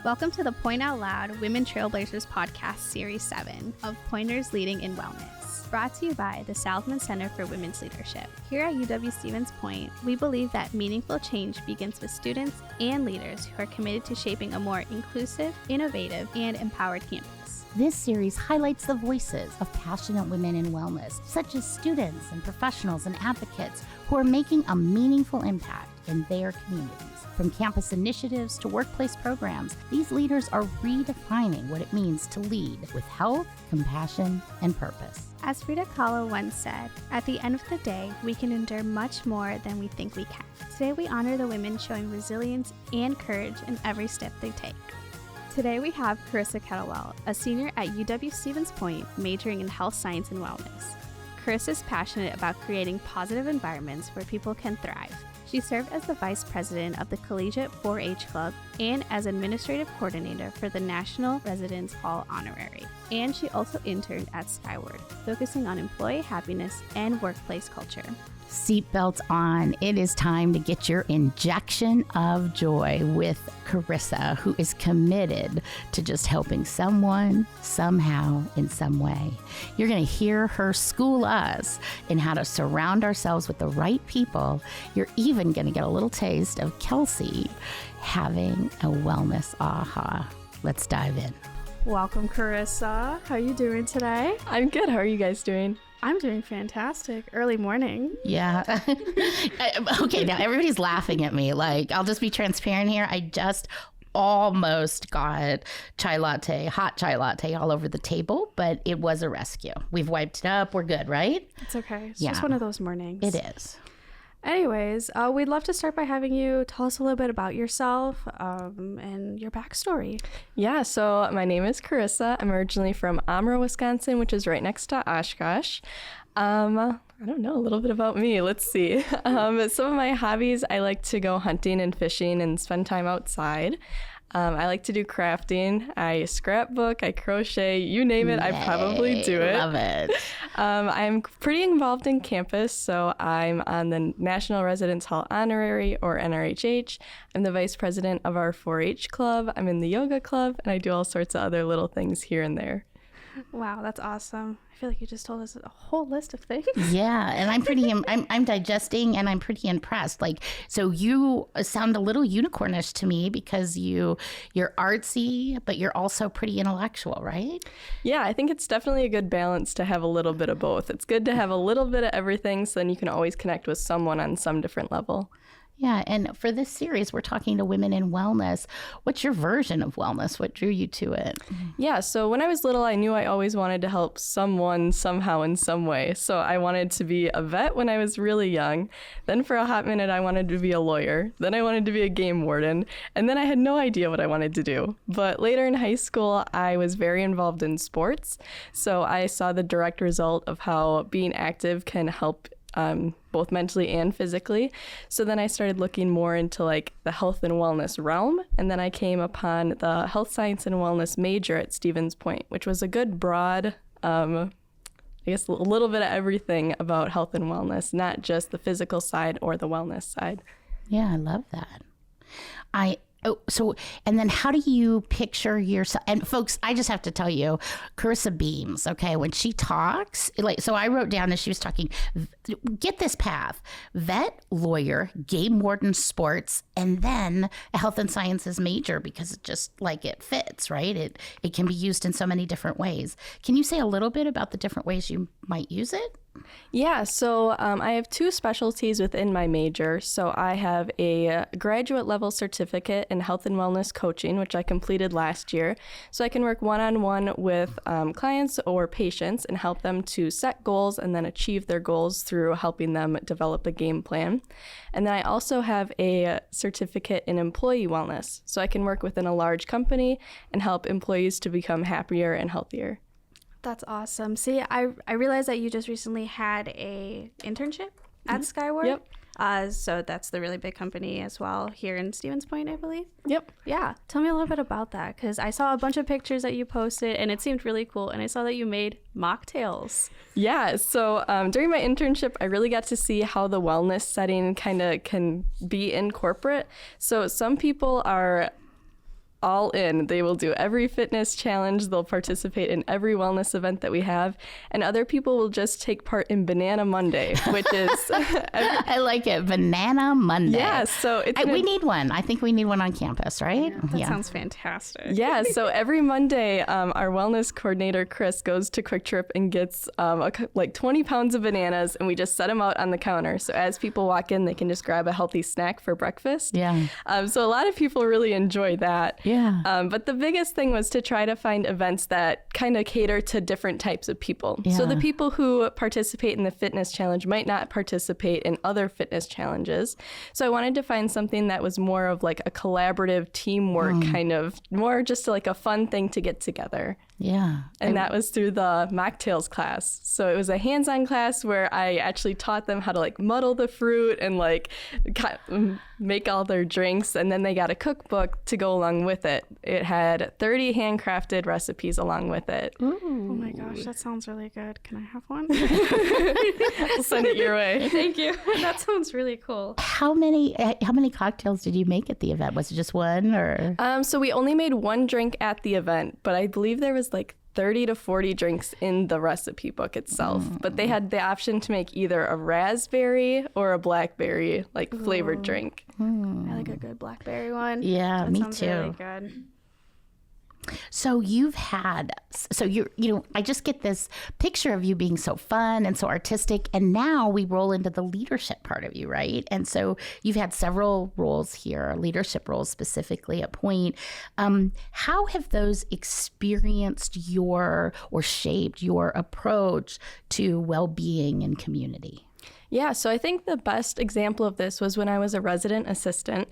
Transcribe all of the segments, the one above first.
Welcome to the Point Out Loud Women Trailblazers Podcast Series 7 of Pointers Leading in Wellness, brought to you by the Southman Center for Women's Leadership. Here at UW-Stevens Point, we believe that meaningful change begins with students and leaders who are committed to shaping a more inclusive, innovative, and empowered campus. This series highlights the voices of passionate women in wellness, such as students and professionals and advocates who are making a meaningful impact in their communities. From campus initiatives to workplace programs, these leaders are redefining what it means to lead with health, compassion, and purpose. As Frida Kahlo once said, at the end of the day, we can endure much more than we think we can. Today we honor the women showing resilience and courage in every step they take. Today we have Carrissa Kettlewell, a senior at UW-Stevens Point, majoring in health science and wellness. Carrissa is passionate about creating positive environments where people can thrive. She served as the vice president of the Collegiate 4-H Club and as administrative coordinator for the National Residence Hall Honorary. And she also interned at Skyward, focusing on employee happiness and workplace culture. Seatbelts on. It is time to get your injection of joy with Carrissa, who is committed to just helping someone, somehow, in some way. You're going to hear her school us in how to surround ourselves with the right people. You're even going to get a little taste of Kelsey having a wellness aha. Let's dive in. Welcome, Carrissa. How are you doing today? I'm good. How are you guys doing? I'm doing fantastic. Early morning. Yeah. Okay, now everybody's laughing at me. Like, I'll just be transparent here. I just almost got hot chai latte all over the table, but it was a rescue. We've wiped it up. We're good, right? It's okay. It's just one of those mornings. It is. Anyways, we'd love to start by having you tell us a little bit about yourself and your backstory. Yeah, so my name is Carrissa. I'm originally from Amro, Wisconsin, which is right next to Oshkosh. I don't know, a little bit about me. Let's see. Some of my hobbies, I like to go hunting and fishing and spend time outside. I like to do crafting. I scrapbook, I crochet, you name it, I probably do it. Love it. I'm pretty involved in campus, so I'm on the National Residence Hall Honorary, or NRHH. I'm the vice president of our 4-H club. I'm in the yoga club, and I do all sorts of other little things here and there. Wow, that's awesome. I feel like you just told us a whole list of things. Yeah, and I'm digesting, and I'm pretty impressed. Like, so you sound a little unicornish to me because you're artsy, but you're also pretty intellectual, right? Yeah, I think it's definitely a good balance to have a little bit of both. It's good to have a little bit of everything, so then you can always connect with someone on some different level. Yeah, and for this series, we're talking to women in wellness. What's your version of wellness? What drew you to it? Yeah, so when I was little, I knew I always wanted to help someone somehow in some way. So I wanted to be a vet when I was really young. Then for a hot minute, I wanted to be a lawyer. Then I wanted to be a game warden. And then I had no idea what I wanted to do. But later in high school, I was very involved in sports. So I saw the direct result of how being active can help both mentally and physically. So then I started looking more into like the health and wellness realm. And then I came upon the health science and wellness major at Stevens Point, which was a good broad, I guess a little bit of everything about health and wellness, not just the physical side or the wellness side. Yeah, I love that. And then how do you picture yourself? And folks, I just have to tell you, Carrissa beams, okay? When she talks, so I wrote down as she was talking, get this path: vet, lawyer, game warden, sports, and then a health and sciences major, because it just it fits, right? It can be used in so many different ways. Can you say a little bit about the different ways you might use it? Yeah, so I have two specialties within my major. So I have a graduate level certificate in health and wellness coaching, which I completed last year. So I can work one-on-one with clients or patients and help them to set goals and then achieve their goals through helping them develop a game plan. And then I also have a certificate in employee wellness. So I can work within a large company and help employees to become happier and healthier. That's awesome. See, I realized that you just recently had a internship at Skyward. Yep. So that's the really big company as well here in Stevens Point, I believe. Yep. Yeah. Tell me a little bit about that, because I saw a bunch of pictures that you posted and it seemed really cool. And I saw that you made mocktails. Yeah. So during my internship, I really got to see how the wellness setting kind of can be in corporate. So some people are all in. They will do every fitness challenge. They'll participate in every wellness event that we have. And other people will just take part in Banana Monday, which is... I like it. Banana Monday. Yeah, so we need one. I think we need one on campus, right? That sounds fantastic. Yeah, so every Monday, our wellness coordinator, Chris, goes to Quick Trip and gets like 20 pounds of bananas, and we just set them out on the counter. So as people walk in, they can just grab a healthy snack for breakfast. Yeah. So a lot of people really enjoy that. Yeah. But the biggest thing was to try to find events that kind of cater to different types of people. Yeah. So the people who participate in the fitness challenge might not participate in other fitness challenges. So I wanted to find something that was more of like a collaborative teamwork kind of, more just like a fun thing to get together. Yeah. And that was through the mocktails class. So it was a hands-on class where I actually taught them how to like muddle the fruit and like make all their drinks. And then they got a cookbook to go along with it. It had 30 handcrafted recipes along with it. Ooh. Oh my gosh, that sounds really good. Can I have one? I'll send it your way. Thank you. That sounds really cool. How many cocktails did you make at the event? Was it just one or? So we only made one drink at the event, but I believe there was like 30 to 40 drinks in the recipe book itself. But they had the option to make either a raspberry or a blackberry like flavored drink. I like a good blackberry one. Yeah, that me sounds too. Really good. So I just get this picture of you being so fun and so artistic. And now we roll into the leadership part of you, right? And so you've had several roles here, leadership roles specifically at Point. How have those experienced shaped your approach to well-being and community? Yeah, so I think the best example of this was when I was a resident assistant.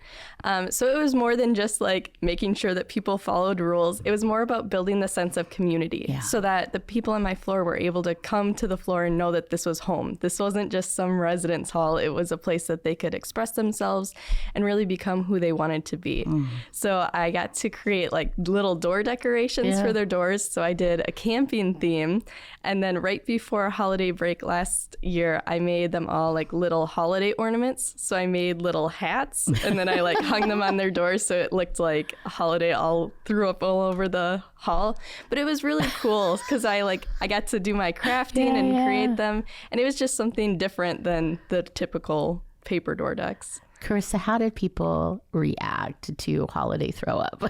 So it was more than just like making sure that people followed rules. It was more about building the sense of community so that the people on my floor were able to come to the floor and know that this was home. This wasn't just some residence hall. It was a place that they could express themselves and really become who they wanted to be. So I got to create like little door decorations for their doors. So I did a camping theme. And then right before holiday break last year, I made them all like little holiday ornaments. So I made little hats and then I like hung them on their doors so it looked like a holiday all threw up all over the hall. But it was really cool because I got to do my crafting and create them. And it was just something different than the typical paper door decks. Carrissa, how did people react to holiday throw up?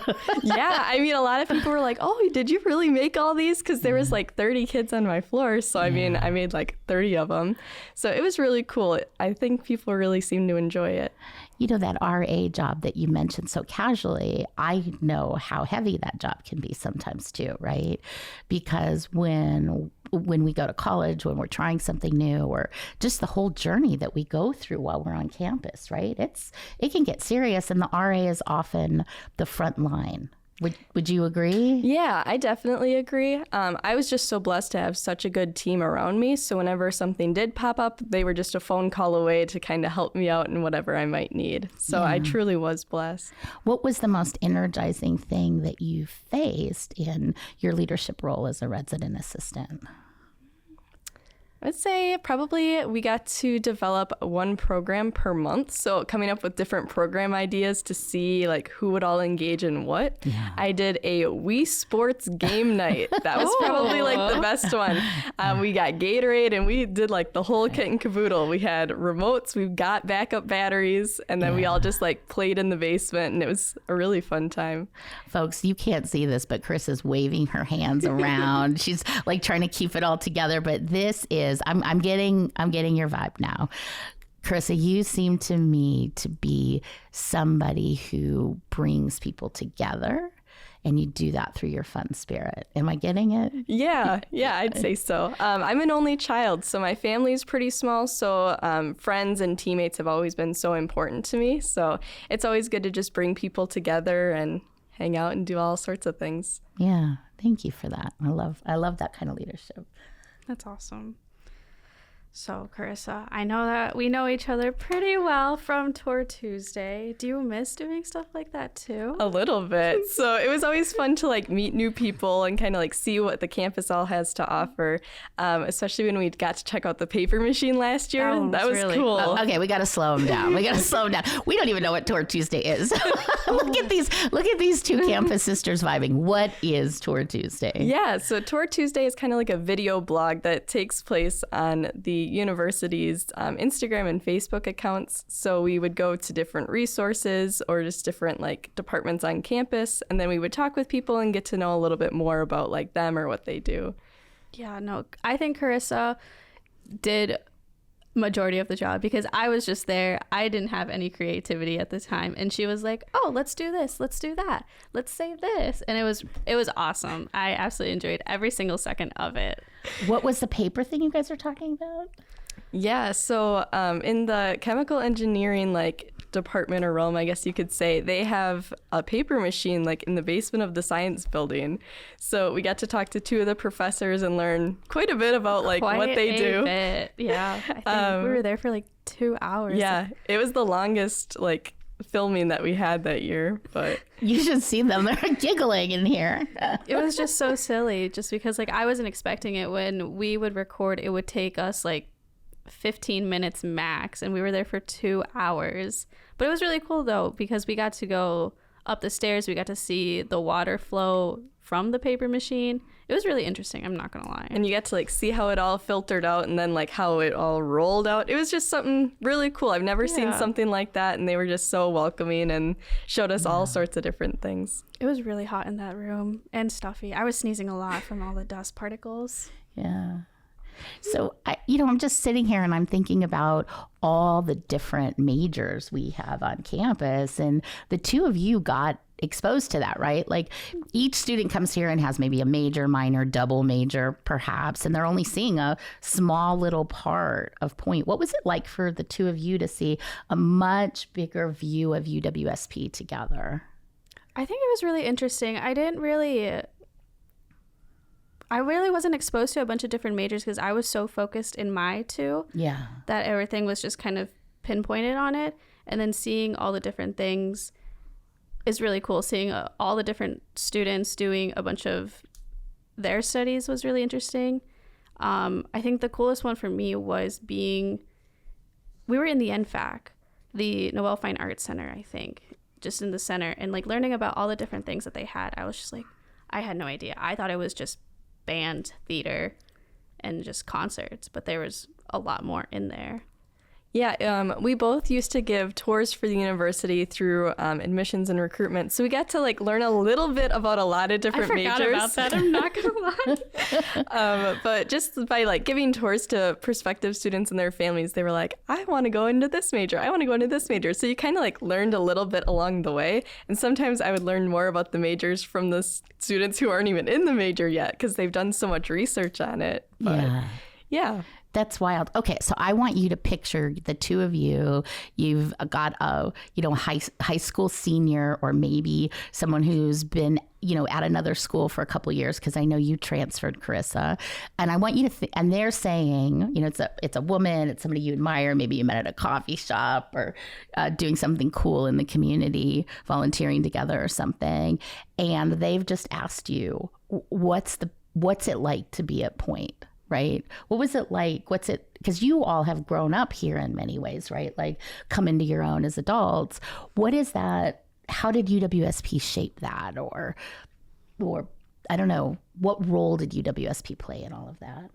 Yeah, I mean, a lot of people were like, oh, did you really make all these? Because there was like 30 kids on my floor. So, I mean, I made like 30 of them. So it was really cool. I think people really seemed to enjoy it. You know, that RA job that you mentioned so casually, I know how heavy that job can be sometimes too, right? Because when we go to college, when we're trying something new, or just the whole journey that we go through while we're on campus, right? It can get serious, and the RA is often the front line. Would you agree? Yeah, I definitely agree. I was just so blessed to have such a good team around me. So whenever something did pop up, they were just a phone call away to kind of help me out in whatever I might need. So I truly was blessed. What was the most energizing thing that you faced in your leadership role as a resident assistant? I'd say probably we got to develop one program per month. So coming up with different program ideas to see like who would all engage in what. Yeah. I did a Wii Sports game night. That was probably like the best one. We got Gatorade and we did like the whole kit and caboodle. We had remotes, we got backup batteries, and then we all just like played in the basement, and it was a really fun time. Folks, you can't see this, but Chris is waving her hands around. She's like trying to keep it all together, but this is I'm getting your vibe now. Carrissa, you seem to me to be somebody who brings people together, and you do that through your fun spirit. Am I getting it? Yeah, I'd say so. I'm an only child, so my family's pretty small, so friends and teammates have always been so important to me. So it's always good to just bring people together and hang out and do all sorts of things. Yeah, thank you for that. I love that kind of leadership. That's awesome. So, Carissa, I know that we know each other pretty well from Tour Tuesday. Do you miss doing stuff like that too? A little bit. So it was always fun to like meet new people and kind of like see what the campus all has to offer, especially when we got to check out the paper machine last year. That was really cool. Oh, okay, we got to slow them down. We don't even know what Tour Tuesday is. Look at these two campus sisters vibing. What is Tour Tuesday? Yeah, so Tour Tuesday is kind of like a video blog that takes place on the university's Instagram and Facebook accounts. So we would go to different resources or just different like departments on campus, and then we would talk with people and get to know a little bit more about like them or what they do. Yeah, no, I think Carissa did majority of the job because I was just there. I didn't have any creativity at the time, and she was like, oh, let's do this, let's do that, let's say this, and it was awesome. I absolutely enjoyed every single second of it. What was the paper thing you guys are talking about? Yeah, so in the chemical engineering like department or realm, I guess you could say, they have a paper machine like in the basement of the science building. So we got to talk to two of the professors and learn quite a bit about like what they do. Yeah, I think we were there for like 2 hours. Yeah, it was the longest like filming that we had that year, but you should see them. They're giggling in here. It was just so silly just because like I wasn't expecting it. When we would record, it would take us like 15 minutes max, and we were there for 2 hours. But it was really cool though because we got to go up the stairs. We got to see the water flow from the paper machine. It was really interesting, I'm not gonna lie. And you got to like see how it all filtered out and then like how it all rolled out. It was just something really cool. I've never seen something like that, and they were just so welcoming and showed us all sorts of different things. It was really hot in that room and stuffy. I was sneezing a lot from all the dust particles. Yeah. So, I'm just sitting here and I'm thinking about all the different majors we have on campus, and the two of you got exposed to that, right? Like each student comes here and has maybe a major, minor, double major, perhaps, and they're only seeing a small little part of Point. What was it like for the two of you to see a much bigger view of UWSP together? I think it was really interesting. I really wasn't exposed to a bunch of different majors because I was so focused in my two that everything was just kind of pinpointed on it. And then seeing all the different things is really cool. Seeing all the different students doing a bunch of their studies was really interesting. I think the coolest one for me was we were in the NFAC, the Noel Fine Arts Center, I think, just in the center, and like learning about all the different things that they had. I was just like, I had no idea. I thought it was just band, theater, and just concerts, but there was a lot more in there. Yeah, we both used to give tours for the university through admissions and recruitment. So we got to like learn a little bit about a lot of different majors. I forgot about that, I'm not gonna lie. But just by like giving tours to prospective students and their families, they were like, I want to go into this major. I want to go into this major. So you kind of like learned a little bit along the way. And sometimes I would learn more about the majors from the students who aren't even in the major yet because they've done so much research on it. But, yeah. That's wild. Okay, so I want you to picture the two of you. You've got a, high school senior, or maybe someone who's been, at another school for a couple of years, because I know you transferred, Carissa. And I want you to and they're saying, it's a woman, it's somebody you admire, maybe you met at a coffee shop or doing something cool in the community, volunteering together or something. And they've just asked you, what's it like to be at Point? Right? What was it like? Because you all have grown up here in many ways, right? Like come into your own as adults. What is that? How did UWSP shape that? Or I don't know, what role did UWSP play in all of that?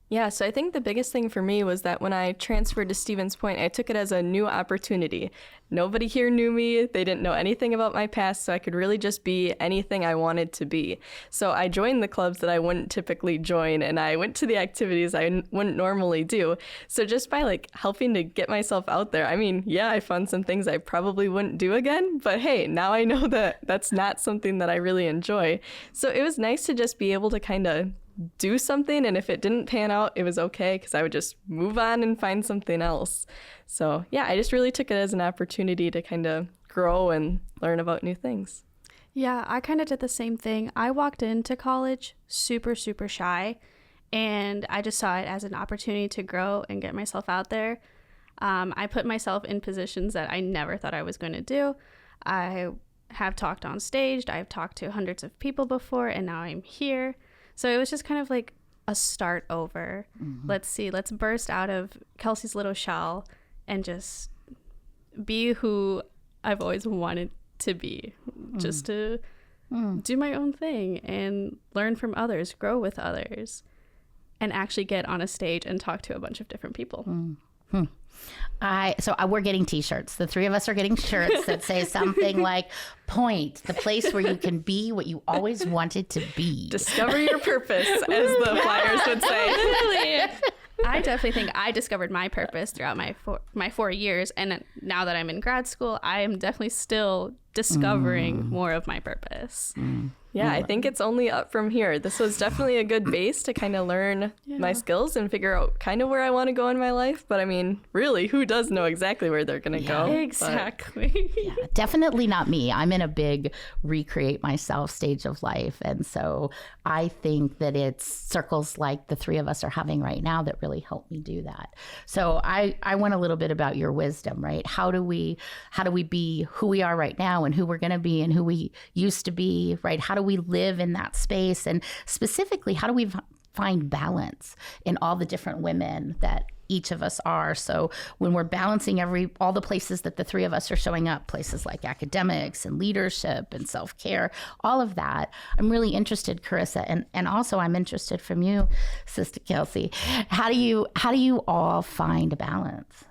Yeah, so I think the biggest thing for me was that when I transferred to Stevens Point, I took it as a new opportunity. Nobody here knew me. They didn't know anything about my past, so I could really just be anything I wanted to be. So I joined the clubs that I wouldn't typically join, and I went to the activities I wouldn't normally do. So just by like helping to get myself out there, I found some things I probably wouldn't do again, but hey, now I know that that's not something that I really enjoy. So it was nice to just be able to kind of do something, and if it didn't pan out, it was okay because I would just move on and find something else. So yeah, I just really took it as an opportunity to kind of grow and learn about new things. Yeah, I kind of did the same thing. I walked into college super, super shy, And I just saw it as an opportunity to grow and get myself out there. I put myself in positions that I never thought I was going to do. I have talked on stage. I've talked to hundreds of people before, and now I'm here. So it was just kind of like a start over. Let's burst out of Kelsey's little shell and just be who I've always wanted to be, just to do my own thing and learn from others, grow with others, and actually get on a stage and talk to a bunch of different people. We're getting t-shirts. The three of us are getting shirts that say something like Point, the place where you can be what you always wanted to be. Discover your purpose, as the flyers would say. I definitely think I discovered my purpose throughout my 4 years. And now that I'm in grad school, I am definitely still discovering more of my purpose. Yeah, I think it's only up from here. This was definitely a good base to kind of learn my skills and figure out kind of where I want to go in my life. But I mean, really, who does know exactly where they're going to go? Exactly. Definitely not me. I'm in a big recreate myself stage of life. And so I think that it's circles like the three of us are having right now that really help me do that. So I want a little bit about your wisdom, right? How do we be who we are right now and who we're going to be and who we used to be, right? How do we live in that space? And specifically, how do we find balance in all the different women that each of us are? So when we're balancing all the places that the three of us are showing up, places like academics and leadership and self-care, all of that, I'm really interested, Carrissa, and also I'm interested from you, Sister Kelsey. How do you all find a balance?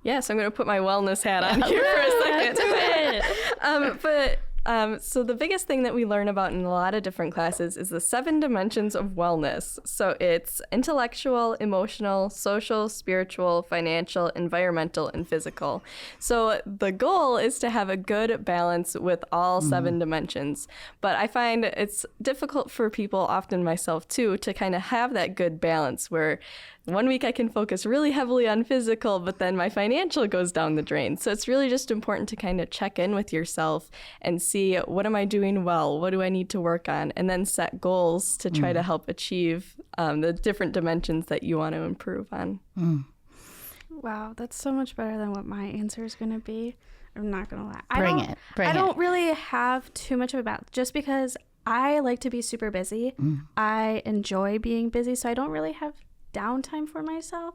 Yes, I'm going to put my wellness hat on here for a second. So the biggest thing that we learn about in a lot of different classes is the 7 dimensions of wellness. So it's intellectual, emotional, social, spiritual, financial, environmental, and physical. So the goal is to have a good balance with all 7 dimensions. But I find it's difficult for people, often myself too, to kind of have that good balance where one week I can focus really heavily on physical, but then my financial goes down the drain. So it's really just important to kind of check in with yourself and see, what am I doing well? What do I need to work on? And then set goals to try to help achieve the different dimensions that you want to improve on. Wow, that's so much better than what my answer is going to be. I'm not going to lie. Bring I don't really have too much of a balance just because I like to be super busy. I enjoy being busy, so I don't really have downtime for myself,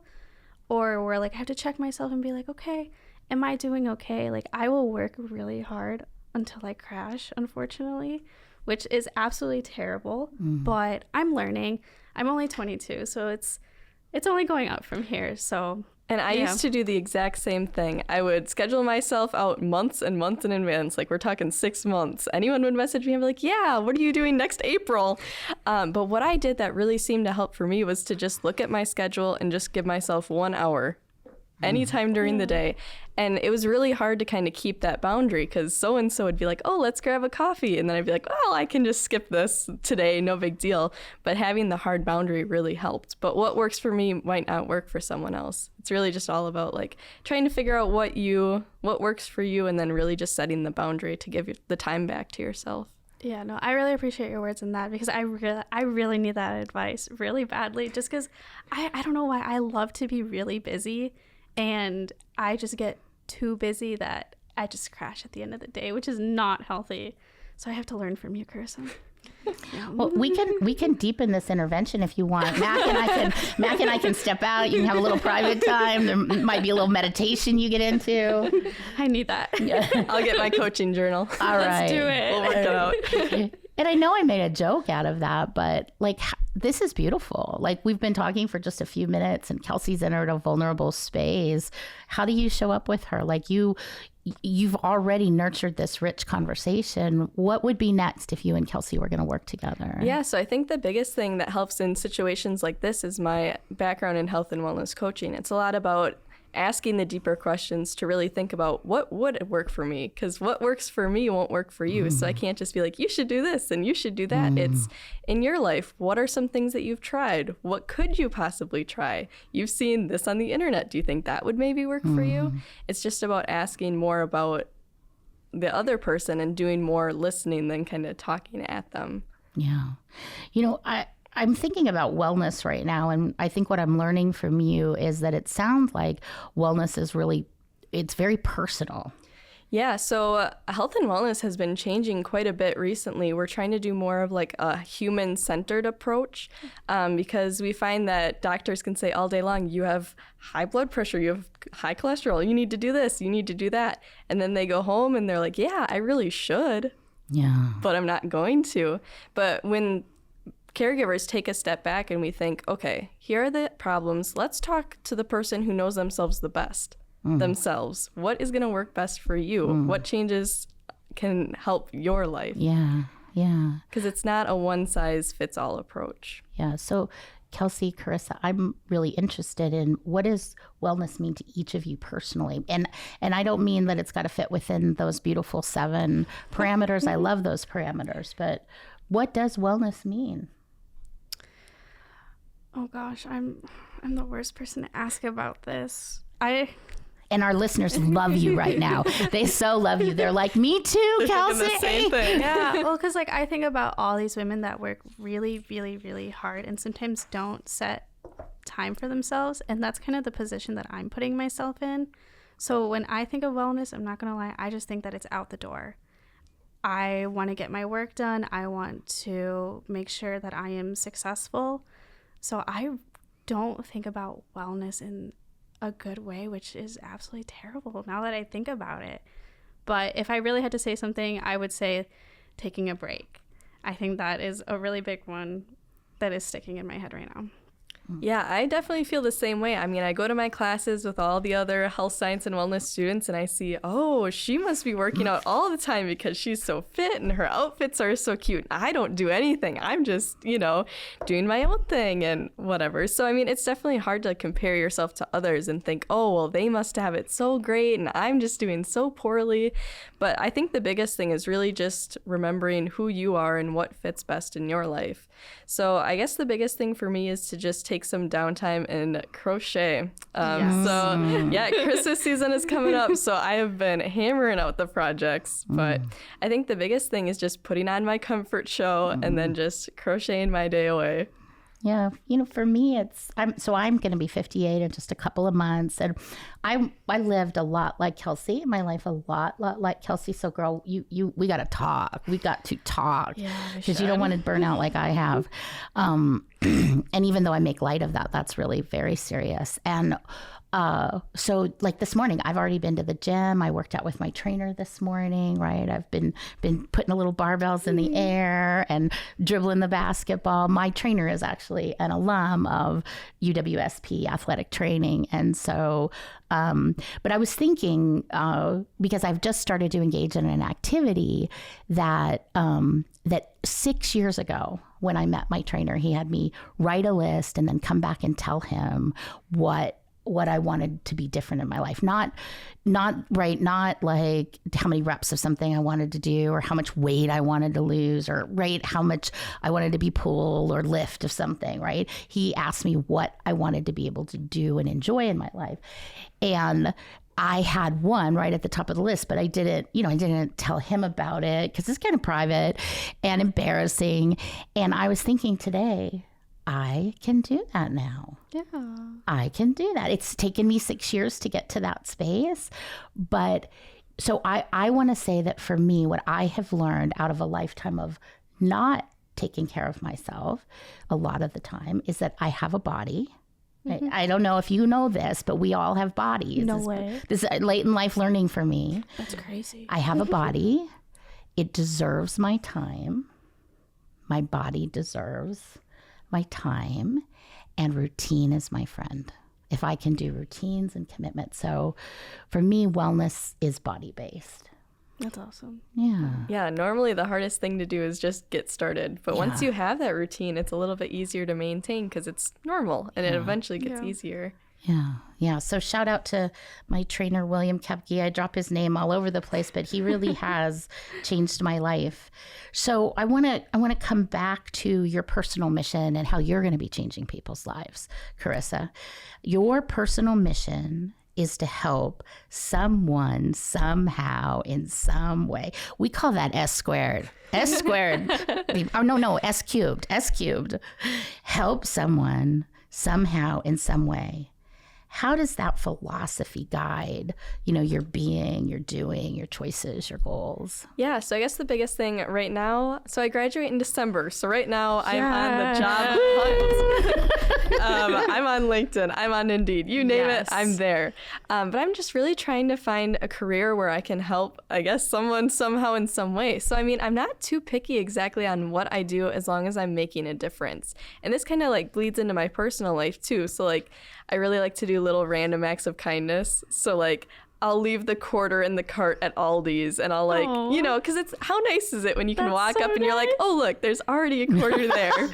or where like I have to check myself and be like, okay, am I doing okay? Like I will work really hard until I crash, unfortunately, which is absolutely terrible. But I'm learning. I'm only 22, so it's only going up from here. So And I used to do the exact same thing. I would schedule myself out months and months in advance. Like we're talking 6 months. Anyone would message me and be like, yeah, what are you doing next April? But what I did that really seemed to help for me was to just look at my schedule and just give myself 1 hour anytime during the day. And it was really hard to kind of keep that boundary because so-and-so would be like, oh, let's grab a coffee. And then I'd be like, well, I can just skip this today, no big deal. But having the hard boundary really helped. But what works for me might not work for someone else. It's really just all about like trying to figure out what works for you and then really just setting the boundary to give you the time back to yourself. Yeah, no, I really appreciate your words in that because I really need that advice really badly just because I don't know why I love to be really busy. And I just get too busy that I just crash at the end of the day, which is not healthy. So I have to learn from you, Carrissa. Well, we can deepen this intervention if you want. Mac and I can step out. You can have a little private time. There might be a little meditation you get into. I need that. Yeah. I'll get my coaching journal. All right. Let's do it. We'll work it out. And I know I made a joke out of that, but like, this is beautiful. Like we've been talking for just a few minutes and Kelsey's entered a vulnerable space. How do you show up with her? Like you've already nurtured this rich conversation. What would be next if you and Kelsey were going to work together? Yeah, so I think the biggest thing that helps in situations like this is my background in health and wellness coaching. It's a lot about asking the deeper questions to really think about what would work for me, because what works for me won't work for you. So I can't just be like, you should do this and you should do that. It's in your life. What are some things that you've tried? What could you possibly try? You've seen this on the internet. Do you think that would maybe work for you? It's just about asking more about the other person and doing more listening than kind of talking at them. Yeah. You know, I'm thinking about wellness right now, and I think what I'm learning from you is that it sounds like wellness is really, it's very personal. Yeah, so health and wellness has been changing quite a bit recently. We're trying to do more of like a human-centered approach because we find that doctors can say all day long, you have high blood pressure, you have high cholesterol, you need to do this, you need to do that. And then they go home and they're like, yeah, I really should, but I'm not going to. But when caregivers take a step back and we think, okay, here are the problems. Let's talk to the person who knows themselves the best. Themselves. What is going to work best for you? What changes can help your life? Yeah. Because it's not a one-size-fits-all approach. Yeah. So, Kelsey, Carrissa, I'm really interested in what does wellness mean to each of you personally? And I don't mean that it's got to fit within those beautiful 7 parameters. I love those parameters. But what does wellness mean? Oh, gosh. I'm the worst person to ask about this. And our listeners love you right now. They so love you. They're like, me too, Kelsey. The same thing. Yeah, well, because like I think about all these women that work really, really, really hard and sometimes don't set time for themselves. And that's kind of the position that I'm putting myself in. So when I think of wellness, I'm not going to lie, I just think that it's out the door. I want to get my work done. I want to make sure that I am successful. So I don't think about wellness in a good way, which is absolutely terrible now that I think about it. But if I really had to say something, I would say taking a break. I think that is a really big one that is sticking in my head right now. Yeah, I definitely feel the same way. I mean, I go to my classes with all the other health science and wellness students and I see, oh, she must be working out all the time because she's so fit and her outfits are so cute. I don't do anything. I'm just, doing my own thing and whatever. So, I mean, it's definitely hard to compare yourself to others and think, oh, well, they must have it so great and I'm just doing so poorly. But I think the biggest thing is really just remembering who you are and what fits best in your life. So I guess the biggest thing for me is to just take some downtime and crochet. So yeah, Christmas season is coming up. So I have been hammering out the projects, but I think the biggest thing is just putting on my comfort show and then just crocheting my day away. Yeah, for me, I'm going to be 58 in just a couple of months, and I lived a lot like Kelsey, my life a lot like Kelsey. So, girl, we got to talk. We got to talk because you don't want to burn out like I have. And even though I make light of that, that's really very serious. And so like this morning, I've already been to the gym. I worked out with my trainer this morning, right? I've been putting a little barbells in the air and dribbling the basketball. My trainer is actually an alum of UWSP athletic training. And so, but I was thinking, because I've just started to engage in an activity that 6 years ago, when I met my trainer, he had me write a list and then come back and tell him what I wanted to be different in my life. Not like how many reps of something I wanted to do or how much weight I wanted to lose or how much I wanted to be pull or lift of something, right? He asked me what I wanted to be able to do and enjoy in my life. And I had one right at the top of the list, but I didn't tell him about it because it's kind of private and embarrassing. And I was thinking today, I can do that now. Yeah. I can do that. It's taken me 6 years to get to that space. But so I want to say that for me, what I have learned out of a lifetime of not taking care of myself a lot of the time is that I have a body. Mm-hmm. I don't know if you know this, but we all have bodies. No way. This is late in life learning for me. That's crazy. I have a body. It deserves my time. My body deserves my time, and routine is my friend. If I can do routines and commitment. So for me, wellness is body-based. That's awesome. Yeah, normally the hardest thing to do is just get started. But once you have that routine, it's a little bit easier to maintain because it's normal and it eventually gets easier. Yeah. So shout out to my trainer, William Kepke. I drop his name all over the place, but he really has changed my life. So I want to come back to your personal mission and how you're going to be changing people's lives, Carrissa. Your personal mission is to help someone somehow in some way. We call that S squared. S squared. Oh, no, S cubed. S cubed. Help someone somehow in some way. How does that philosophy guide, your being, your doing, your choices, your goals? Yeah, so I guess the biggest thing right now, so I graduate in December. So right now I'm on the job hunt. I'm on LinkedIn, I'm on Indeed, you name it, I'm there. But I'm just really trying to find a career where I can help, I guess, someone somehow in some way. So I mean, I'm not too picky exactly on what I do as long as I'm making a difference. And this kind of like bleeds into my personal life too. So like, I really like to do little random acts of kindness. So like, I'll leave the quarter in the cart at Aldi's and I'll like, because it's, how nice is it when you can walk up and you're like, oh, look, there's already a quarter there.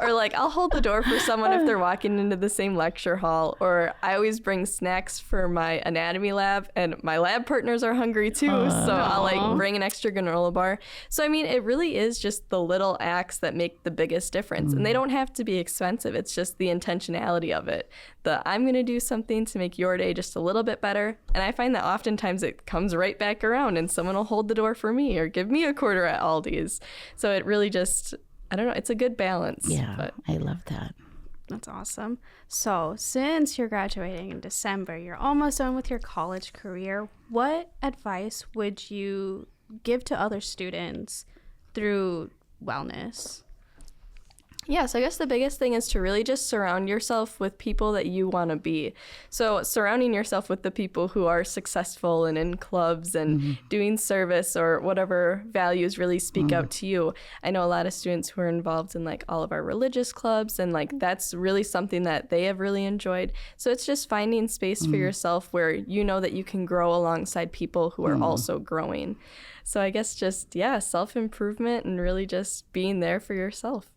Or like, I'll hold the door for someone if they're walking into the same lecture hall. Or I always bring snacks for my anatomy lab and my lab partners are hungry too. So I'll like bring an extra granola bar. So, I mean, it really is just the little acts that make the biggest difference. And they don't have to be expensive. It's just the intentionality of it. I'm going to do something to make your day just a little bit better. And I find that oftentimes it comes right back around and someone will hold the door for me or give me a quarter at Aldi's. So it really just, I don't know, it's a good balance. Yeah, but I love that. That's awesome. So since you're graduating in December, you're almost done with your college career. What advice would you give to other students through wellness? Yeah, so I guess the biggest thing is to really just surround yourself with people that you want to be. So surrounding yourself with the people who are successful and in clubs and doing service or whatever values really speak out to you. I know a lot of students who are involved in like all of our religious clubs and like that's really something that they have really enjoyed. So it's just finding space for yourself where you know that you can grow alongside people who are also growing. So I guess just, self-improvement and really just being there for yourself.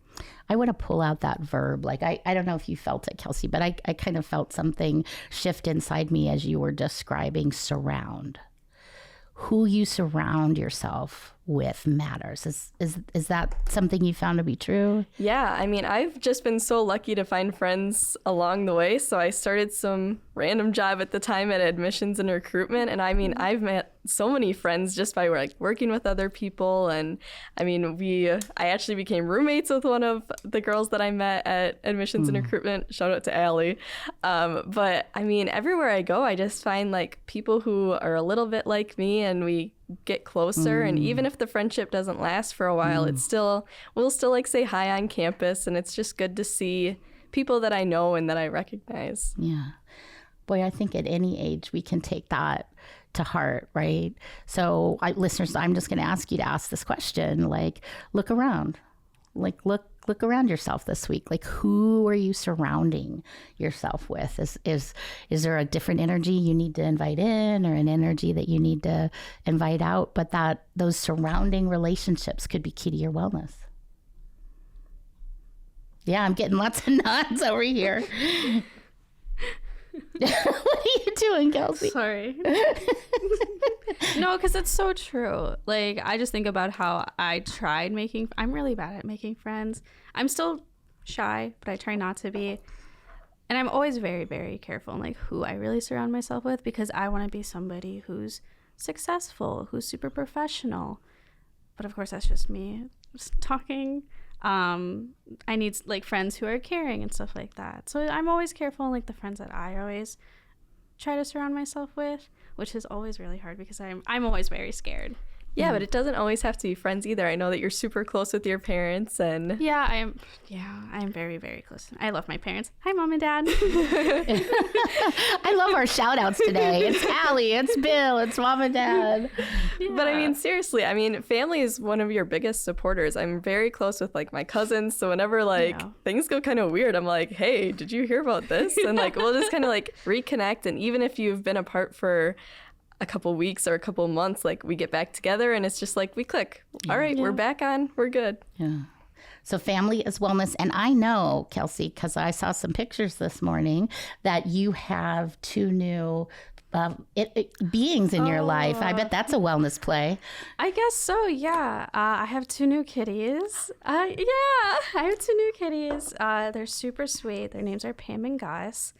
I want to pull out that verb. Like, I don't know if you felt it, Kelsey, but I kind of felt something shift inside me as you were describing surround. Who you surround yourself with matters. Is that something you found to be true? Yeah, I mean, I've just been so lucky to find friends along the way. So I started some random job at the time at admissions and recruitment. And I mean, I've met so many friends just by like working with other people. And I mean, I actually became roommates with one of the girls that I met at admissions and recruitment. Shout out to Allie. But I mean, everywhere I go, I just find like people who are a little bit like me and we get closer. And even if the friendship doesn't last for a while, we'll still like say hi on campus. And it's just good to see people that I know and that I recognize. Yeah. Boy, I think at any age we can take that to heart, right? So listeners, I'm just going to ask you to ask this question, like, look around, like, look around yourself this week. Like, who are you surrounding yourself with? Is there a different energy you need to invite in or an energy that you need to invite out? But those surrounding relationships could be key to your wellness. Yeah, I'm getting lots of nods over here. What are you doing, Kelsey? Sorry. No, because it's so true. Like, I just think about how I'm really bad at making friends. I'm still shy, but I try not to be. And I'm always very, very careful in like who I really surround myself with because I want to be somebody who's successful, who's super professional. But of course, that's just me just talking. I need like friends who are caring and stuff like that. So I'm always careful in like the friends that I always try to surround myself with, which is always really hard because I'm always very scared. Yeah, but it doesn't always have to be friends either. I know that you're super close with your parents and I'm very, very close. I love my parents. Hi, Mom and Dad. I love our shout outs today. It's Allie, it's Bill, it's Mom and Dad. Yeah. But I mean, seriously, family is one of your biggest supporters. I'm very close with like my cousins. So whenever things go kind of weird, I'm like, hey, did you hear about this? And like, we'll just kind of like reconnect. And even if you've been apart for a couple weeks or a couple months, like we get back together and it's just like we click. All right, we're back on. We're good. Yeah. So family is wellness. And I know, Kelsey, because I saw some pictures this morning, that you have two new beings in your life. I bet that's a wellness play. I guess so, yeah. I have two new kitties. I have two new kitties. They're super sweet. Their names are Pam and Gus.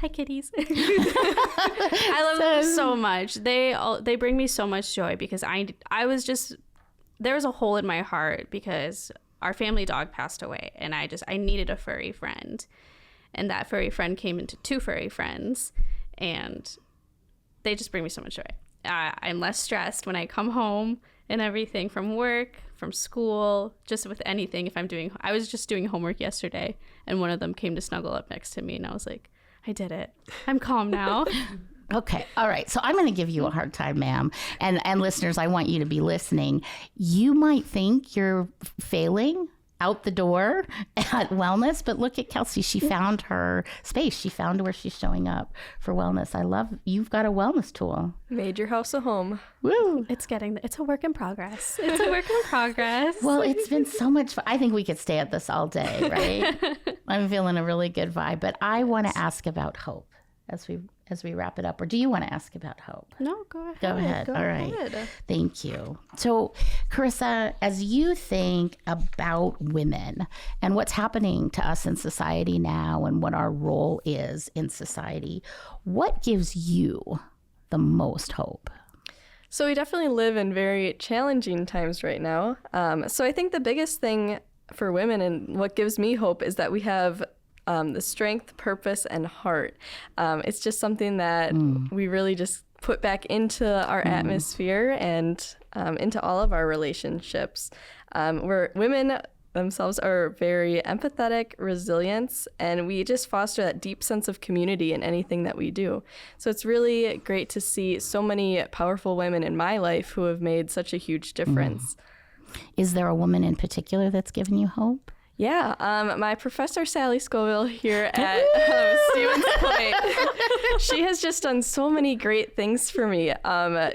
Hi, kitties. I love them so much. They bring me so much joy because I was just, there was a hole in my heart because our family dog passed away and I needed a furry friend. And that furry friend came into 2 furry friends and they just bring me so much joy. I'm less stressed when I come home and everything from work, from school, just with anything. I was just doing homework yesterday and one of them came to snuggle up next to me and I was like, I did it. I'm calm now. Okay. All right. So I'm going to give you a hard time, ma'am. And listeners, I want you to be listening. You might think you're failing out the door at wellness, but look at Kelsey. She found her space. She found where she's showing up for wellness. I love, you've got a wellness tool. Made your house a home. Woo. It's a work in progress. It's a work in progress. Well, it's been so much fun. I think we could stay at this all day, right? I'm feeling a really good vibe, but I want to ask about hope as we wrap it up. Or do you want to ask about hope? No, go ahead. Go ahead. All right. Thank you. So, Carrissa, as you think about women and what's happening to us in society now and what our role is in society, what gives you the most hope? So we definitely live in very challenging times right now. So I think the biggest thing for women and what gives me hope is that we have the strength, purpose, and heart. It's just something that we really just put back into our atmosphere and into all of our relationships. Where women themselves are very empathetic, resilient, and we just foster that deep sense of community in anything that we do. So it's really great to see so many powerful women in my life who have made such a huge difference. Is there a woman in particular that's given you hope? Yeah, my professor, Sally Scoville, here at Stevens Point, she has just done so many great things for me.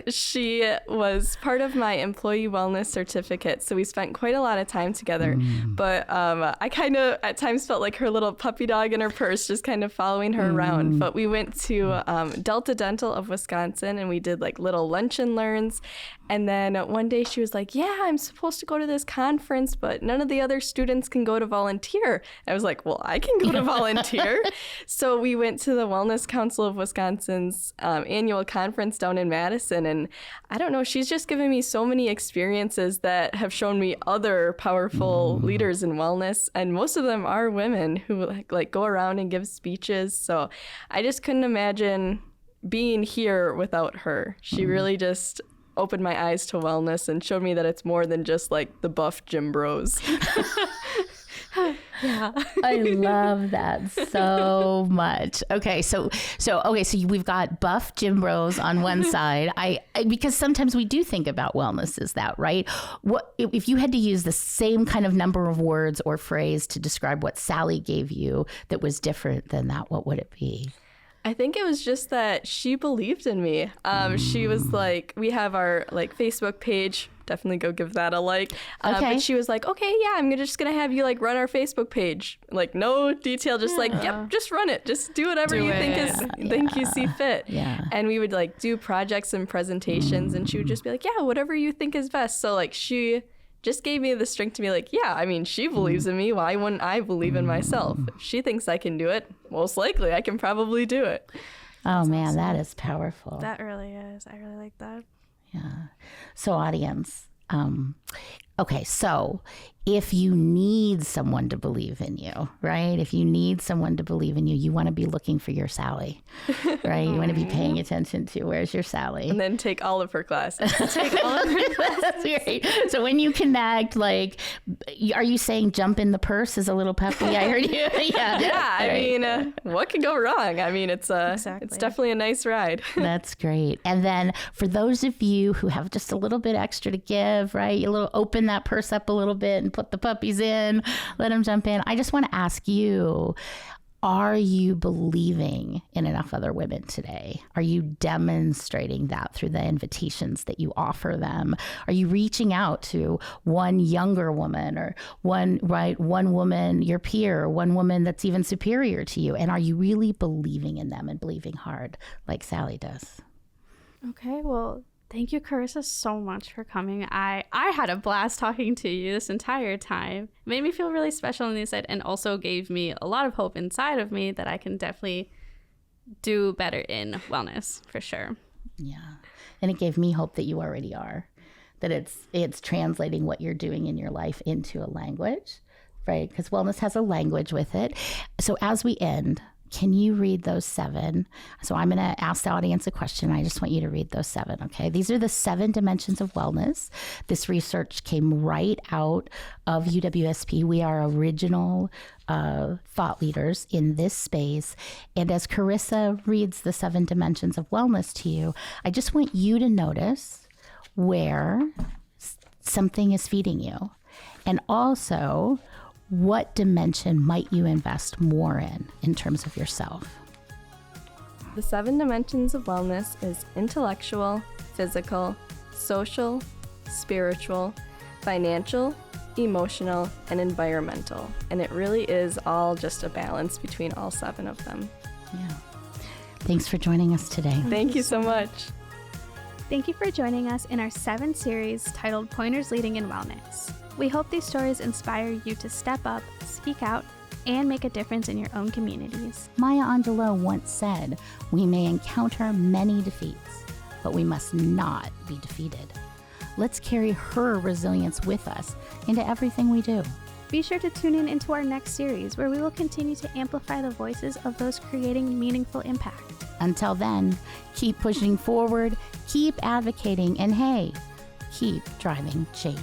She was part of my employee wellness certificate, so we spent quite a lot of time together. But I kind of at times felt like her little puppy dog in her purse, just kind of following her around. But we went to Delta Dental of Wisconsin, and we did like little lunch and learns. And then one day she was like, yeah, I'm supposed to go to this conference, but none of the other students can go to volunteer. I was like, well, I can go to volunteer. So we went to the Wellness Council of Wisconsin's annual conference down in Madison. And I don't know, she's just given me so many experiences that have shown me other powerful leaders in wellness. And most of them are women who like go around and give speeches. So I just couldn't imagine being here without her. She really just opened my eyes to wellness and showed me that it's more than just like the buff gym bros. Yeah. I love that so much. Okay, so we've got buff gym bros on one side. I because sometimes we do think about wellness as that, right? What if you had to use the same kind of number of words or phrase to describe what Sally gave you that was different than that? What would it be? I think it was just that she believed in me. She was like, we have our like Facebook page. Definitely go give that a like. Okay. But she was like, okay, yeah, I'm just gonna have you like run our Facebook page. Like no detail, just like, yep, just run it. Just do whatever you think you see fit. Yeah. And we would like do projects and presentations, and she would just be like, yeah, whatever you think is best. So like she just gave me the strength to be like, yeah, I mean, she believes in me. Why wouldn't I believe in myself? If she thinks I can do it, most likely I can probably do it. Oh, man, awesome. That is powerful. That really is. I really like that. Yeah. So audience, okay, so if you need someone to believe in you, right? If you need someone to believe in you, you want to be looking for your Sally, right? You want to be paying attention to where's your Sally. And then take all of her classes. That's great. So when you connect, like, are you saying jump in the purse as a little puppy? I heard you. Yeah. Yeah. I mean, what could go wrong? I mean, it's definitely a nice ride. That's great. And then for those of you who have just a little bit extra to give, right? You open that purse up a little bit and put the puppies in, let them jump in. I just want to ask you, are you believing in enough other women today? Are you demonstrating that through the invitations that you offer them? Are you reaching out to one younger woman or one woman, your peer, one woman that's even superior to you? And are you really believing in them and believing hard like Sally does? Okay, well, thank you, Carrissa, so much for coming. I had a blast talking to you this entire time. It made me feel really special on the inside and also gave me a lot of hope inside of me that I can definitely do better in wellness for sure. Yeah. And it gave me hope that you already are, that it's translating what you're doing in your life into a language, right? Because wellness has a language with it. So as we end, can you read those 7? So I'm going to ask the audience a question. I just want you to read those 7, okay? These are the 7 dimensions of wellness. This research came right out of UWSP. We are original thought leaders in this space. And as Carrissa reads the 7 dimensions of wellness to you, I just want you to notice where something is feeding you. And also, what dimension might you invest more in terms of yourself? The 7 dimensions of wellness is intellectual, physical, social, spiritual, financial, emotional, and environmental. And it really is all just a balance between all 7 of them. Yeah. Thanks for joining us today. Thank you so much. Thank you for joining us in our 7 series titled Pointers Leading in Wellness. We hope these stories inspire you to step up, speak out, and make a difference in your own communities. Maya Angelou once said, "We may encounter many defeats, but we must not be defeated." Let's carry her resilience with us into everything we do. Be sure to tune in into our next series where we will continue to amplify the voices of those creating meaningful impact. Until then, keep pushing forward, keep advocating, and hey, keep driving change.